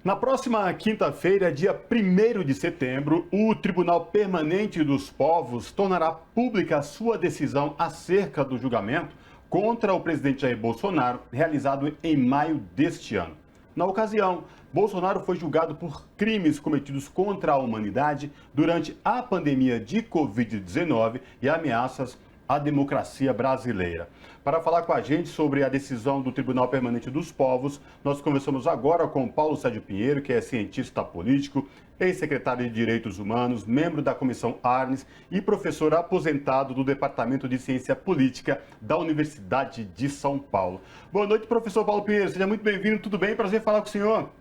Na próxima quinta-feira, dia 1º de setembro, o Tribunal Permanente dos Povos tornará pública a sua decisão acerca do julgamento contra o presidente Jair Bolsonaro, realizado em maio deste ano. Na ocasião, Bolsonaro foi julgado por crimes cometidos contra a humanidade durante a pandemia de Covid-19 e ameaças à democracia brasileira. Para falar com a gente sobre a decisão do Tribunal Permanente dos Povos, nós conversamos agora com Paulo Sérgio Pinheiro, que é cientista político, ex-secretário de Direitos Humanos, membro da Comissão Arnes e professor aposentado do Departamento de Ciência Política da Universidade de São Paulo. Boa noite, professor Paulo Pinheiro. Seja muito bem-vindo. Tudo bem? Prazer falar com o senhor.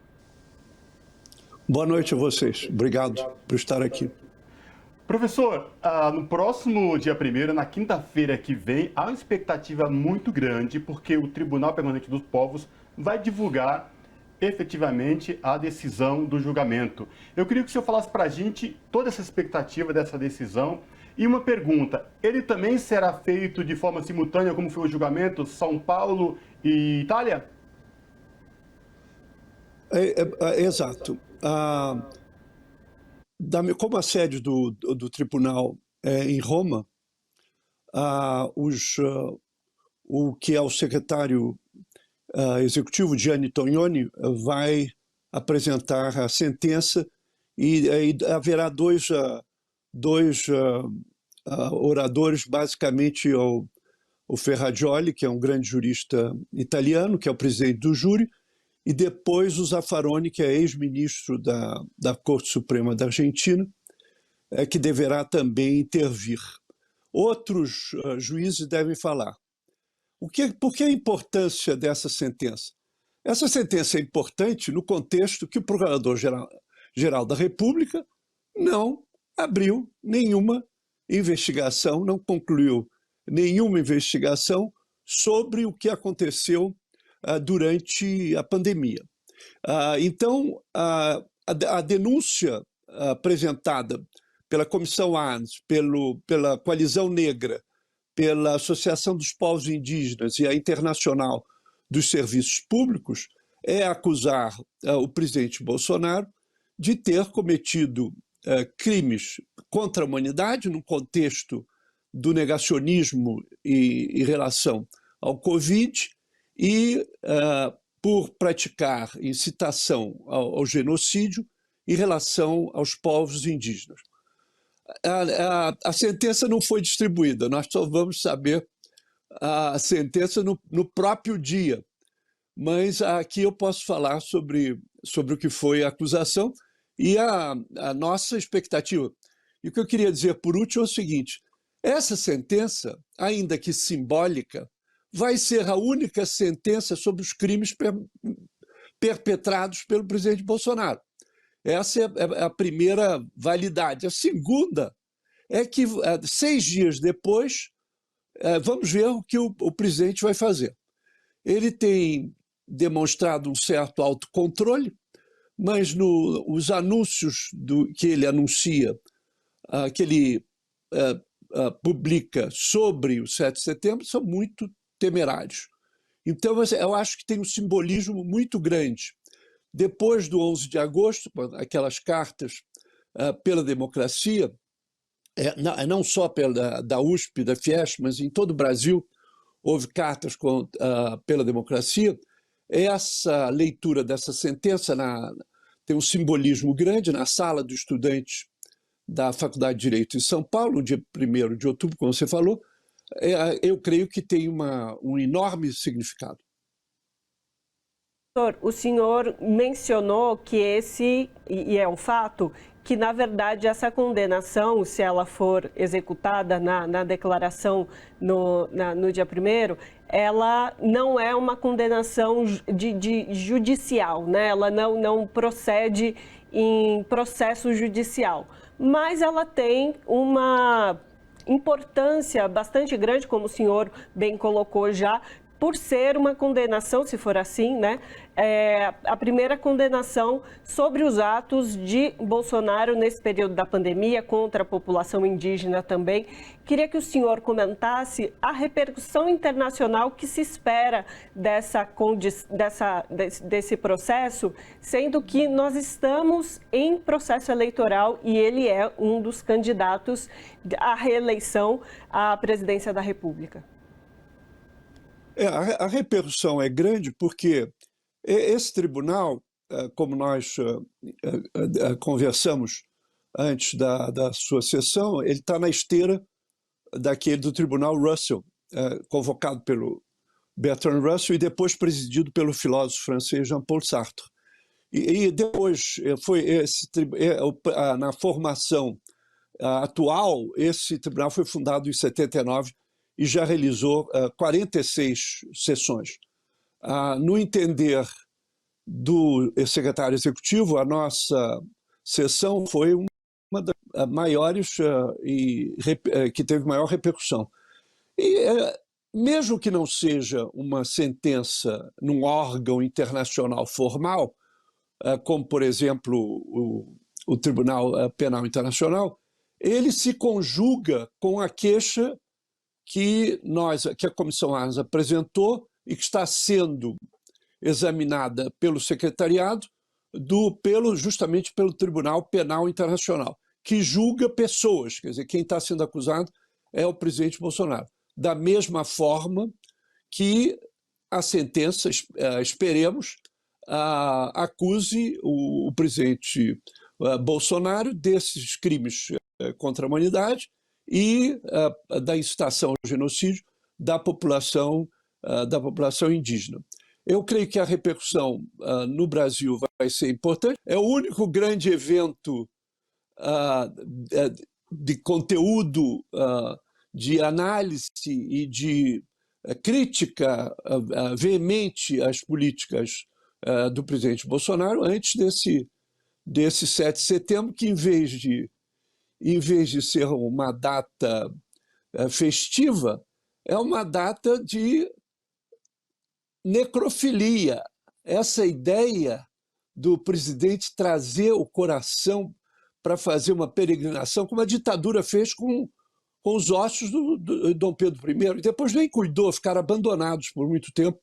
Boa noite a vocês. Obrigado por estar aqui. Professor, no próximo dia 1º, na quinta-feira que vem, há uma expectativa muito grande porque o Tribunal Permanente dos Povos vai divulgar efetivamente a decisão do julgamento. Eu queria que o senhor falasse para a gente toda essa expectativa dessa decisão. E uma pergunta, ele também será feito de forma simultânea, como foi o julgamento, São Paulo e Itália? Exato. Como a sede do tribunal é em Roma, o que é o secretário executivo, Gianni Tognoni, vai apresentar a sentença e haverá dois oradores, basicamente o Ferrajoli, que é um grande jurista italiano, que é o presidente do júri, e depois o Zaffaroni, que é ex-ministro da Corte Suprema da Argentina, que deverá também intervir. Outros juízes devem falar. Por que a importância dessa sentença? Essa sentença é importante no contexto que o Procurador-Geral da República não abriu nenhuma investigação, não concluiu nenhuma investigação sobre o que aconteceu durante a pandemia. Então, a denúncia apresentada pela Comissão Arnes, pela Coalizão Negra, pela Associação dos Povos Indígenas e a Internacional dos Serviços Públicos é acusar o presidente Bolsonaro de ter cometido crimes contra a humanidade no contexto do negacionismo em relação ao Covid, e por praticar incitação ao genocídio em relação aos povos indígenas. A sentença não foi distribuída, nós só vamos saber a sentença no próprio dia, mas aqui eu posso falar sobre o que foi a acusação e a nossa expectativa. E o que eu queria dizer por último é o seguinte: essa sentença, ainda que simbólica, vai ser a única sentença sobre os crimes perpetrados pelo presidente Bolsonaro. Essa é a primeira validade. A segunda é que 6 dias depois, vamos ver o que o presidente vai fazer. Ele tem demonstrado um certo autocontrole, mas os anúncios que ele anuncia, que ele publica sobre o 7 de setembro, são muito temerários. Então, eu acho que tem um simbolismo muito grande. Depois do 11 de agosto, aquelas cartas pela democracia, não só da USP, da Fiesp, mas em todo o Brasil, houve cartas pela democracia. Essa leitura dessa sentença tem um simbolismo grande na sala dos estudantes da Faculdade de Direito em São Paulo, no dia 1º de outubro, como você falou. Eu creio que tem um enorme significado. O senhor mencionou que e é um fato, que na verdade essa condenação, se ela for executada na declaração no dia 1º, ela não é uma condenação judicial, né? Ela não procede em processo judicial, mas ela tem uma importância bastante grande, como o senhor bem colocou já, por ser uma condenação, se for assim, né, a primeira condenação sobre os atos de Bolsonaro nesse período da pandemia, contra a população indígena também. Queria que o senhor comentasse a repercussão internacional que se espera desse processo, sendo que nós estamos em processo eleitoral e ele é um dos candidatos à reeleição à presidência da República. A repercussão é grande porque esse tribunal, como nós conversamos antes da sua sessão, ele está na esteira daquele do Tribunal Russell, convocado pelo Bertrand Russell e depois presidido pelo filósofo francês Jean-Paul Sartre. E depois, na formação atual, esse tribunal foi fundado em 79 e já realizou 46 sessões. No entender do secretário executivo, a nossa sessão foi uma das maiores que teve maior repercussão. E mesmo que não seja uma sentença num órgão internacional formal, como, por exemplo, o Tribunal Penal Internacional, ele se conjuga com a queixa que a Comissão Arns apresentou e que está sendo examinada pelo secretariado justamente pelo Tribunal Penal Internacional, que julga pessoas, quer dizer, quem está sendo acusado é o presidente Bolsonaro. Da mesma forma que a sentença, esperemos, acuse o presidente Bolsonaro desses crimes contra a humanidade e da incitação ao genocídio da população indígena. Eu creio que a repercussão no Brasil vai ser importante. É o único grande evento de conteúdo, de análise e de crítica veemente às políticas do presidente Bolsonaro antes desse 7 de setembro, que em vez de ser uma data festiva, é uma data de necrofilia. Essa ideia do presidente trazer o coração para fazer uma peregrinação, como a ditadura fez com os ossos do Dom Pedro I, e depois nem cuidou, ficaram abandonados por muito tempo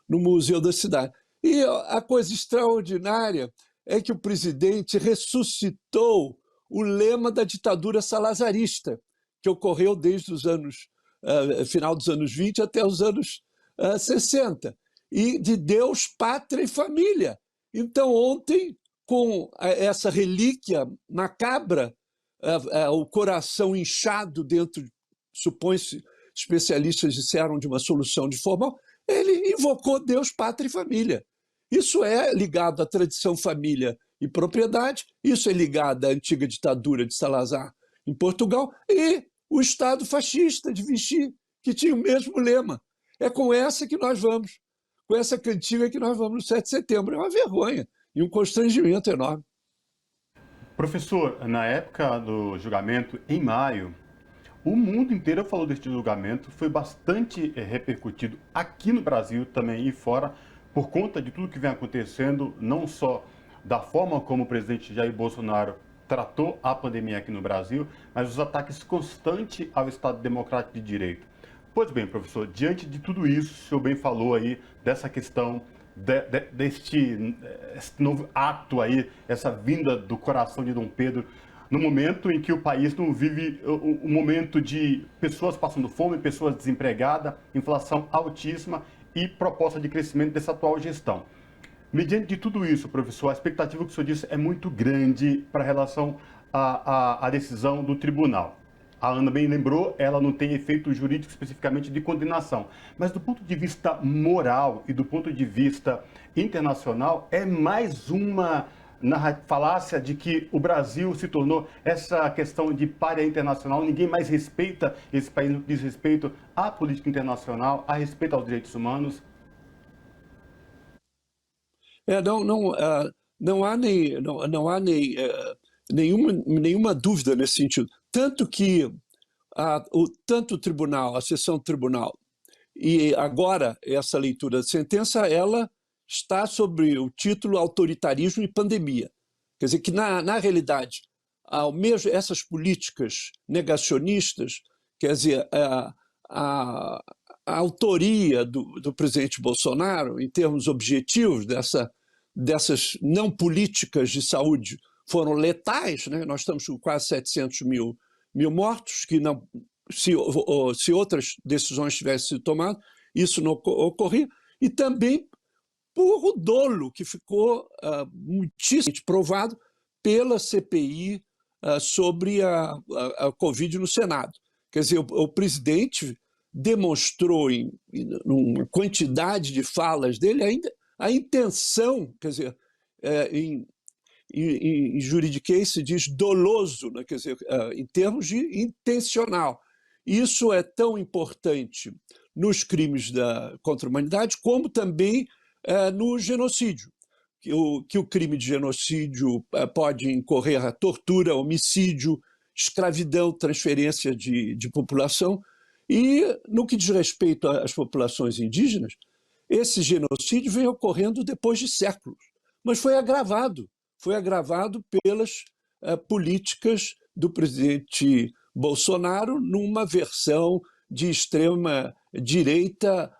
no Museu da Cidade. E a coisa extraordinária é que o presidente ressuscitou o lema da ditadura salazarista, que ocorreu desde os anos final dos anos 20 até os anos 60, e de Deus, pátria e família. Então, ontem, com essa relíquia macabra, o coração inchado dentro, supõe-se, especialistas disseram, de uma solução de formal, ele invocou Deus, pátria e família. Isso é ligado à tradição família e propriedade, isso é ligado à antiga ditadura de Salazar em Portugal e o Estado fascista de Vichy, que tinha o mesmo lema. É com essa que nós vamos, com essa cantiga que nós vamos no 7 de setembro. É uma vergonha e um constrangimento enorme. Professor, na época do julgamento, em maio, o mundo inteiro falou deste julgamento, foi bastante repercutido aqui no Brasil também e fora, por conta de tudo que vem acontecendo, não só da forma como o presidente Jair Bolsonaro tratou a pandemia aqui no Brasil, mas os ataques constantes ao Estado Democrático de Direito. Pois bem, professor, diante de tudo isso, o senhor bem falou aí dessa questão deste novo ato aí, essa vinda do coração de Dom Pedro, no momento em que o país não vive um momento de pessoas passando fome, pessoas desempregadas, inflação altíssima e proposta de crescimento dessa atual gestão. Mediante de tudo isso, professor, a expectativa que o senhor disse é muito grande para relação à decisão do tribunal. A Ana bem lembrou, ela não tem efeito jurídico especificamente de condenação. Mas do ponto de vista moral e do ponto de vista internacional, é mais uma falácia de que o Brasil se tornou essa questão de pária internacional. Ninguém mais respeita esse país no que diz respeito à política internacional, a respeito aos direitos humanos. Não há nenhuma dúvida nesse sentido. Tanto que tanto o tribunal, a sessão do tribunal E agora, essa leitura da sentença, ela está sobre o título Autoritarismo e Pandemia. Quer dizer que, na realidade, ao mesmo, essas políticas negacionistas, quer dizer, a autoria do presidente Bolsonaro, em termos objetivos, dessas não políticas de saúde, foram letais, né? Nós estamos com quase 700 mil mortos, que não, se outras decisões tivessem sido tomadas, isso não ocorria, e também por o dolo que ficou muitíssimo provado pela CPI sobre a Covid no Senado. Quer dizer, o presidente demonstrou em uma quantidade de falas dele ainda a intenção, quer dizer, em juridiquês se diz doloso, né? Quer dizer, em termos de intencional. Isso é tão importante nos crimes contra a humanidade como também no genocídio. Que o crime de genocídio pode incorrer a tortura, homicídio, escravidão, transferência de população. E no que diz respeito às populações indígenas, esse genocídio vem ocorrendo depois de séculos, mas foi agravado pelas políticas do presidente Bolsonaro numa versão de extrema direita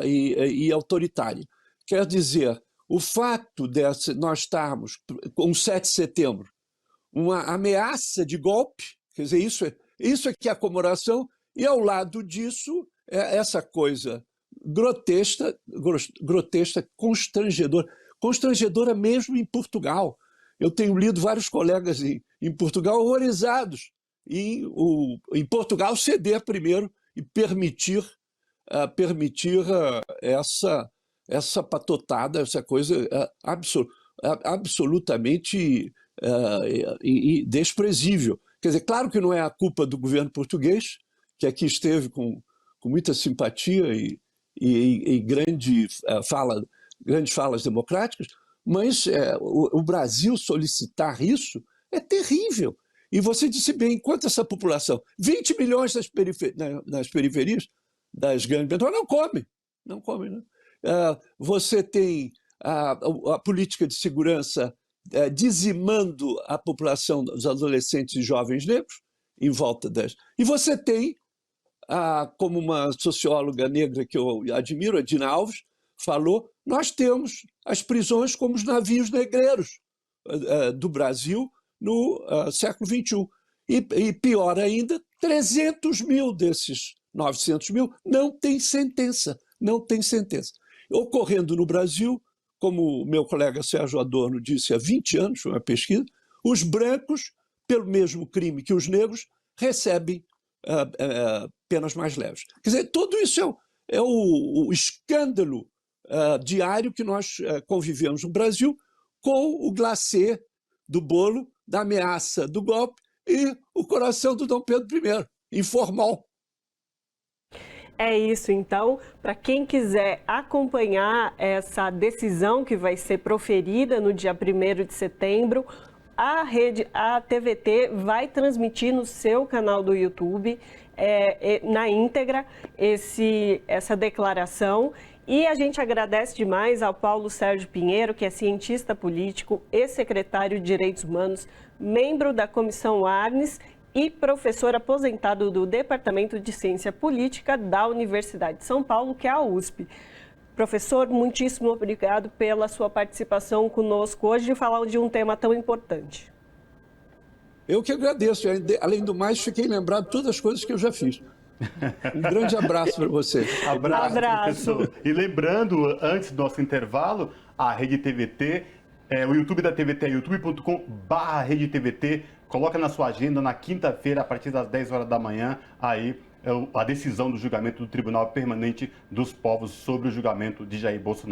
e autoritária. Quer dizer, o fato de nós estarmos com o 7 de setembro, uma ameaça de golpe, quer dizer, isso é que é a comemoração, e ao lado disso, essa coisa grotesca, constrangedora mesmo em Portugal. Eu tenho lido vários colegas em Portugal horrorizados em Portugal ceder primeiro e permitir essa patotada, essa coisa absolutamente desprezível. Quer dizer, claro que não é a culpa do governo português, que aqui esteve com muita simpatia e grandes falas democráticas, mas o Brasil solicitar isso é terrível. E você disse bem, enquanto essa população, 20 milhões nas periferias das grandes metrópoles, não comem. Né? Você tem a política de segurança dizimando a população dos adolescentes e jovens negros em volta das... E você tem, como uma socióloga negra que eu admiro, a Dina Alves, falou, nós temos as prisões como os navios negreiros do Brasil no século XXI. E pior ainda, 300 mil desses 900 mil não têm sentença. Ocorrendo no Brasil, como o meu colega Sérgio Adorno disse há 20 anos, foi uma pesquisa, os brancos, pelo mesmo crime que os negros, recebem penas mais leves. Quer dizer, tudo isso é o escândalo diário que nós convivemos no Brasil com o glacê do bolo, da ameaça do golpe e o coração do Dom Pedro I, informal. É isso, então, para quem quiser acompanhar essa decisão que vai ser proferida no dia 1º de setembro, a TVT vai transmitir no seu canal do YouTube, na íntegra, essa declaração. E a gente agradece demais ao Paulo Sérgio Pinheiro, que é cientista político, ex-secretário de Direitos Humanos, membro da Comissão Arnes e professor aposentado do Departamento de Ciência Política da Universidade de São Paulo, que é a USP. Professor, muitíssimo obrigado pela sua participação conosco hoje e falar de um tema tão importante. Eu que agradeço. Além do mais, fiquei lembrado de todas as coisas que eu já fiz. Um grande abraço para você. Abraço, professor. E lembrando, antes do nosso intervalo, a Rede TVT, o YouTube da TVT é youtube.com/RedeTVT. Coloca na sua agenda, na quinta-feira, a partir das 10 horas da manhã, aí a decisão do julgamento do Tribunal Permanente dos Povos sobre o julgamento de Jair Bolsonaro.